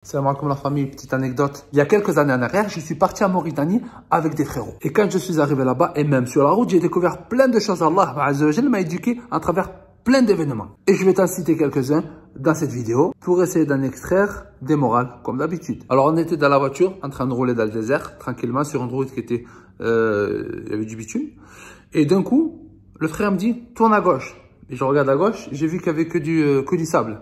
Salam alaikum la famille, petite anecdote. Il y a quelques années en arrière, je suis parti en Mauritanie avec des frérots. Et quand je suis arrivé là-bas, et même sur la route, j'ai découvert plein de choses. Allah Azza wa Jalla m'a éduqué à travers plein d'événements. Et je vais t'en citer quelques-uns dans cette vidéo pour essayer d'en extraire des morales, comme d'habitude. Alors on était dans la voiture, en train de rouler dans le désert, tranquillement, sur une route qui était... il y avait du bitume. Et d'un coup, le frère me dit, tourne à gauche. Et je regarde à gauche, j'ai vu qu'il n'y avait que du sable.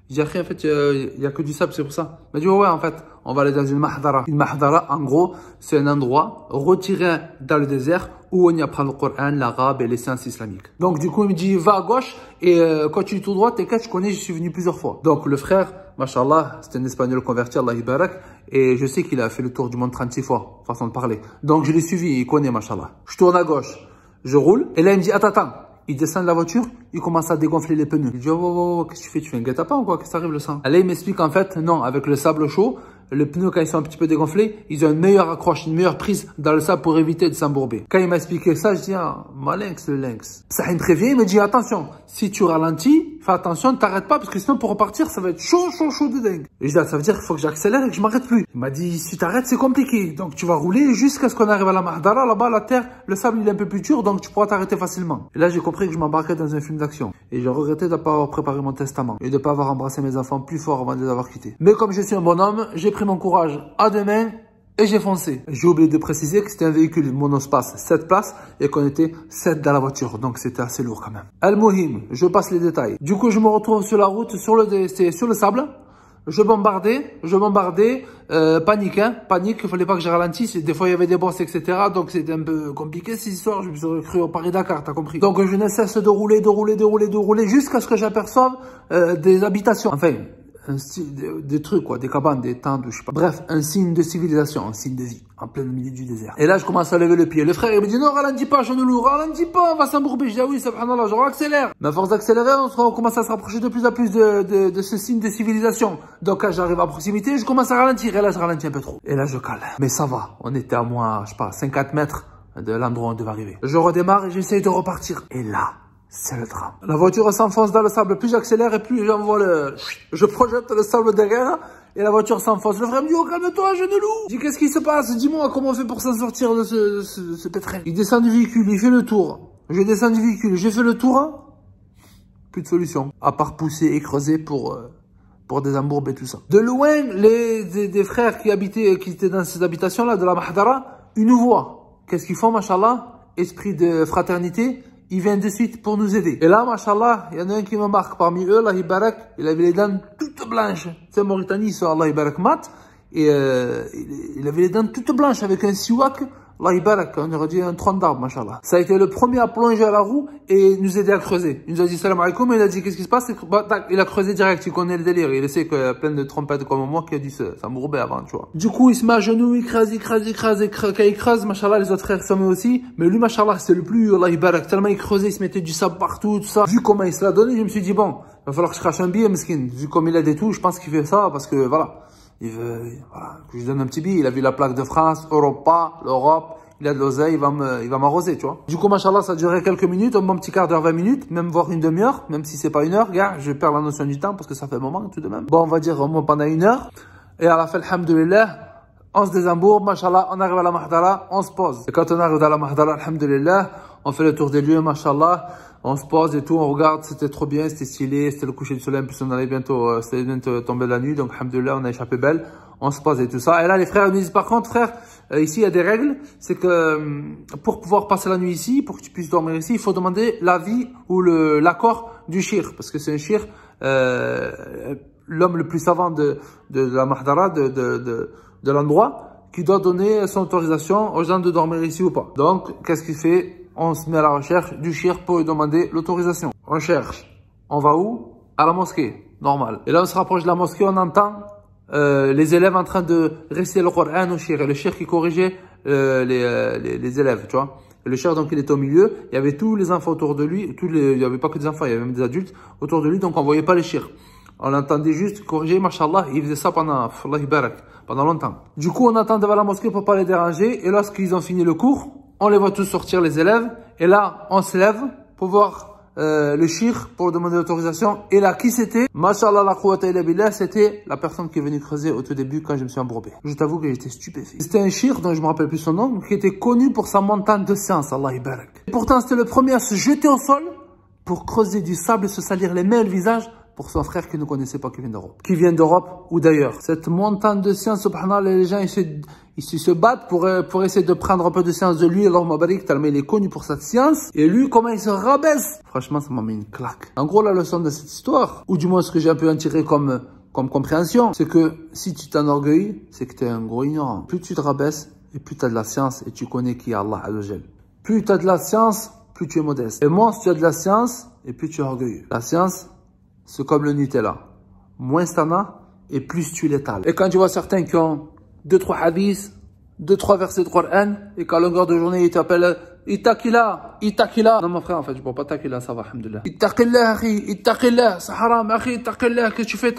J'ai dit, en fait, il n'y a que du sable, c'est pour ça. Il m'a dit, ouais, en fait, on va aller dans une mahdara. Une mahdara, en gros, c'est un endroit retiré dans le désert où on y apprend le Coran, l'arabe et les sciences islamiques. Donc, du coup, il me dit, va à gauche et continue tout droit. T'inquiète, je connais, j'y suis venu plusieurs fois. Donc, le frère, mashallah, c'était un espagnol converti, Allah Ibarak. Et je sais qu'il a fait le tour du monde 36 fois, façon de parler. Donc, je l'ai suivi, il connaît, mashallah. Je tourne à gauche, je roule. Et là, il me dit, attends. Il descend de la voiture, il commence à dégonfler les pneus. Il dit, oh, qu'est-ce que tu fais? Tu fais un guet-apens ou quoi? Qu'est-ce qui arrive le sang? Et là, il m'explique en fait, non, avec le sable chaud, les pneus, quand ils sont un petit peu dégonflés, ils ont une meilleure accroche, une meilleure prise dans le sable pour éviter de s'embourber. Quand il m'a expliqué ça, je dis, ah, malinx, le lynx. Ça me prévient, il me dit, attention, si tu ralentis, fais attention, ne t'arrête pas, parce que sinon, pour repartir, ça va être chaud de dingue. Et je dis, ah, ça veut dire qu'il faut que j'accélère et que je m'arrête plus. Il m'a dit, si t'arrêtes, c'est compliqué. Donc, tu vas rouler jusqu'à ce qu'on arrive à la Mahdara. Là-bas, la terre, le sable, il est un peu plus dur, donc tu pourras t'arrêter facilement. Et là, j'ai compris que je m'embarquais dans un film d'action. Et j'ai regretté de ne pas avoir préparé mon testament. Et de ne pas avoir embrassé mes enfants plus fort avant de les avoir quittés. Mais comme je suis un bonhomme, j'ai pris mon courage à deux mains et j'ai foncé. J'ai oublié de préciser que c'était un véhicule monospace 7 places et qu'on était 7 dans la voiture. Donc c'était assez lourd quand même. Al-Muhim, je passe les détails. Du coup, je me retrouve sur la route, sur le sable. Je bombardais, panique, il fallait pas que je ralentisse. Des fois, il y avait des bosses, etc. Donc, c'était un peu compliqué, cette histoire. Je me suis cru au Paris-Dakar, t'as compris. Donc, je ne cesse de rouler, jusqu'à ce que j'aperçoive des habitations. Enfin, des trucs, quoi, des cabanes, des tentes, je sais pas. Bref, un signe de civilisation, un signe de vie, en plein milieu du désert. Et là, je commence à lever le pied. Le frère, il me dit, non, ralentis pas, jeune loup, ralentis pas, on va s'embourber. Je dis, ah oui, subhanallah, je accélère. Mais à force d'accélérer, on commence à se rapprocher de plus en plus de ce signe de civilisation. Donc, quand j'arrive à proximité, je commence à ralentir. Et là, je ralentis un peu trop. Et là, je cale. Mais ça va. On était à moins, je sais pas, 50 mètres de l'endroit où on devait arriver. Je redémarre et j'essaye de repartir. Et là, c'est le drame. La voiture s'enfonce dans le sable. Plus j'accélère et plus j'envoie je projette le sable derrière et la voiture s'enfonce. Le frère me dit, oh, calme-toi, jeune loup. Je dis, qu'est-ce qui se passe? Dis-moi, comment on fait pour s'en sortir de ce pétrin? Il descend du véhicule, il fait le tour. Je descends du véhicule, j'ai fait le tour. Plus de solution. À part pousser et creuser pour désembourber tout ça. De loin, des frères qui étaient dans ces habitations-là, de la Mahdara, ils nous voient. Qu'est-ce qu'ils font, machallah? Esprit de fraternité. Il vient de suite pour nous aider. Et là, machallah, il y en a un qui me marque parmi eux, Allah Ibarak, il avait les dents toutes blanches. C'est Mauritanie, ça, Allah Ibarak mat. Et il avait les dents toutes blanches avec un siwak, Allah Ibarak, on aurait dit un tronc d'arbre, machallah. Ça a été le premier à plonger à la roue et nous aider à creuser. Il nous a dit salam alaikum et il a dit qu'est-ce qui se passe? Il a creusé direct, il connaît le délire. Il sait qu'il y a plein de trompettes comme moi qui a dû s'embourber avant, tu vois. Du coup, il se met à genoux, il crase. Quand il creuse, machallah, les autres frères se mettent aussi. Mais lui, machallah, c'est le plus, Allah Ibarak. Tellement il creusait, il se mettait du sable partout, tout ça. Vu comment il se l'a donné, je me suis dit, bon, il va falloir que je crache un billet, mesquine. Vu comme il aide et tout, je pense qu'il fait ça parce que, voilà. Il veut, voilà, que je lui donne un petit billet. Il a vu la plaque de France, Europa, l'Europe. Il a de l'oseille, il va m'arroser, tu vois. Du coup, machallah, ça a duré quelques minutes, un bon petit quart d'heure, 20 minutes, même voire une demi-heure, même si c'est pas une heure, gars, je perds la notion du temps parce que ça fait un moment, tout de même. Bon, on va dire au moins pendant une heure. Et à la fin, alhamdoulilah, on se désembourbe, machallah, on arrive à la Mahdara, on se pose. Et quand on arrive à la Mahdara, alhamdoulilah, on fait le tour des lieux, machallah, on se pose et tout, on regarde, c'était trop bien, c'était stylé, c'était le coucher du soleil, en plus on allait bientôt tomber la nuit, donc alhamdoulilah, on a échappé belle, on se pose et tout ça. Et là, les frères me disent, par contre, frère, ici, il y a des règles, c'est que pour pouvoir passer la nuit ici, pour que tu puisses dormir ici, il faut demander l'avis ou l'accord du shir, parce que c'est un shir, l'homme le plus savant de la Mahdara, de l'endroit, qui doit donner son autorisation aux gens de dormir ici ou pas. Donc, qu'est-ce qu'il fait? On se met à la recherche du shir pour lui demander l'autorisation. On cherche. On va où? À la mosquée. Normal. Et là, on se rapproche de la mosquée, on entend les élèves en train de réciter le Coran au shir. Et le shir qui corrigeait les élèves, tu vois. Et le shir, donc, il était au milieu. Il y avait tous les enfants autour de lui. Il n'y avait pas que des enfants, il y avait même des adultes autour de lui. Donc, on voyait pas les shirs. On l'entendait juste corriger, mashallah. Il faisait ça pendant longtemps. Du coup, on attend devant la mosquée pour pas les déranger. Et lorsqu'ils ont fini le cours, on les voit tous sortir, les élèves. Et là, on se lève pour voir le shir pour demander l'autorisation. Et là, qui c'était? Mashallah la quwwata illa billah, c'était la personne qui est venue creuser au tout début quand je me suis embourbé. Je t'avoue que j'étais stupéfait. C'était un shir dont je me rappelle plus son nom, qui était connu pour sa montagne de science, Allah ibarak. Et pourtant, c'était le premier à se jeter au sol pour creuser du sable et se salir les mains et le visage pour son frère qui ne connaissait pas, qui vient d'Europe. Qui vient d'Europe ou d'ailleurs. Cette montagne de science, subhanallah, les gens, ils se battent pour essayer de prendre un peu de science de lui. Allahumma barik, tellement il est connu pour cette science. Et lui, comment il se rabaisse. Franchement, ça m'a mis une claque. En gros, la leçon de cette histoire, ou du moins ce que j'ai un peu en tiré comme compréhension, c'est que si tu t'enorgueillis, c'est que tu es un gros ignorant. Plus tu te rabaisses, et plus tu as de la science, et tu connais qui est Allah Azzawajal. Plus tu as de la science, plus tu es modeste. Et moins tu as de la science, et plus tu es orgueilleux. La science, c'est comme le Nutella. Moins t'en as, et plus tu l'étales. Et quand tu vois certains qui ont 2-3 hadiths, 2-3 versets de Coran, et qu'à longueur de journée, ils t'appellent Ittaqillah, Ittaqillah. Non, mon frère, en fait, je ne peux pas Taqillah, ça va, alhamdoulilah. Ittaqillah, akhi, Ittaqillah, c'est haram, akhi, Ittaqillah, qu'est-ce que tu fais,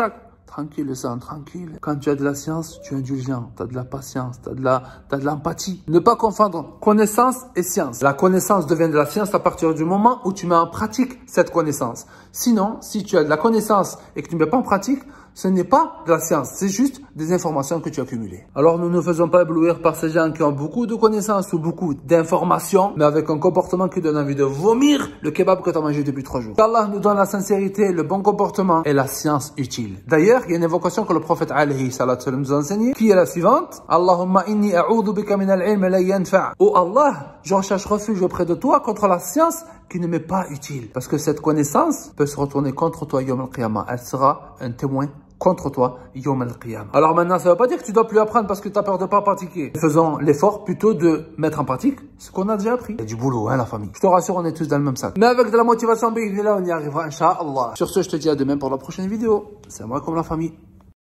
Tranquille, ça, tranquille. Quand tu as de la science, tu es indulgent, tu as de la patience, tu as de l'empathie. Ne pas confondre connaissance et science. La connaissance devient de la science à partir du moment où tu mets en pratique cette connaissance. Sinon, si tu as de la connaissance et que tu ne mets pas en pratique, ce n'est pas de la science, c'est juste des informations que tu as accumulées. Alors nous ne faisons pas éblouir par ces gens qui ont beaucoup de connaissances ou beaucoup d'informations, mais avec un comportement qui donne envie de vomir le kebab que tu as mangé depuis 3 jours. Allah nous donne la sincérité, le bon comportement et la science utile. D'ailleurs, il y a une invocation que le prophète alayhi salatu sallam nous a enseignée, qui est la suivante. Allahumma inni a'udhu bika min al-ilm la yanfa'. Oh Allah, je recherche refuge auprès de toi contre la science qui ne m'est pas utile. Parce que cette connaissance peut se retourner contre toi yawm al-qiyamah. Elle sera un témoin contre toi, yawm al-qiyamah. Alors maintenant, ça ne veut pas dire que tu dois plus apprendre parce que tu as peur de pas pratiquer. Faisons l'effort plutôt de mettre en pratique ce qu'on a déjà appris. Il y a du boulot, hein, la famille. Je te rassure, on est tous dans le même sac. Mais avec de la motivation, là, on y arrivera, Inch'Allah. Sur ce, je te dis à demain pour la prochaine vidéo. C'est moi comme la famille.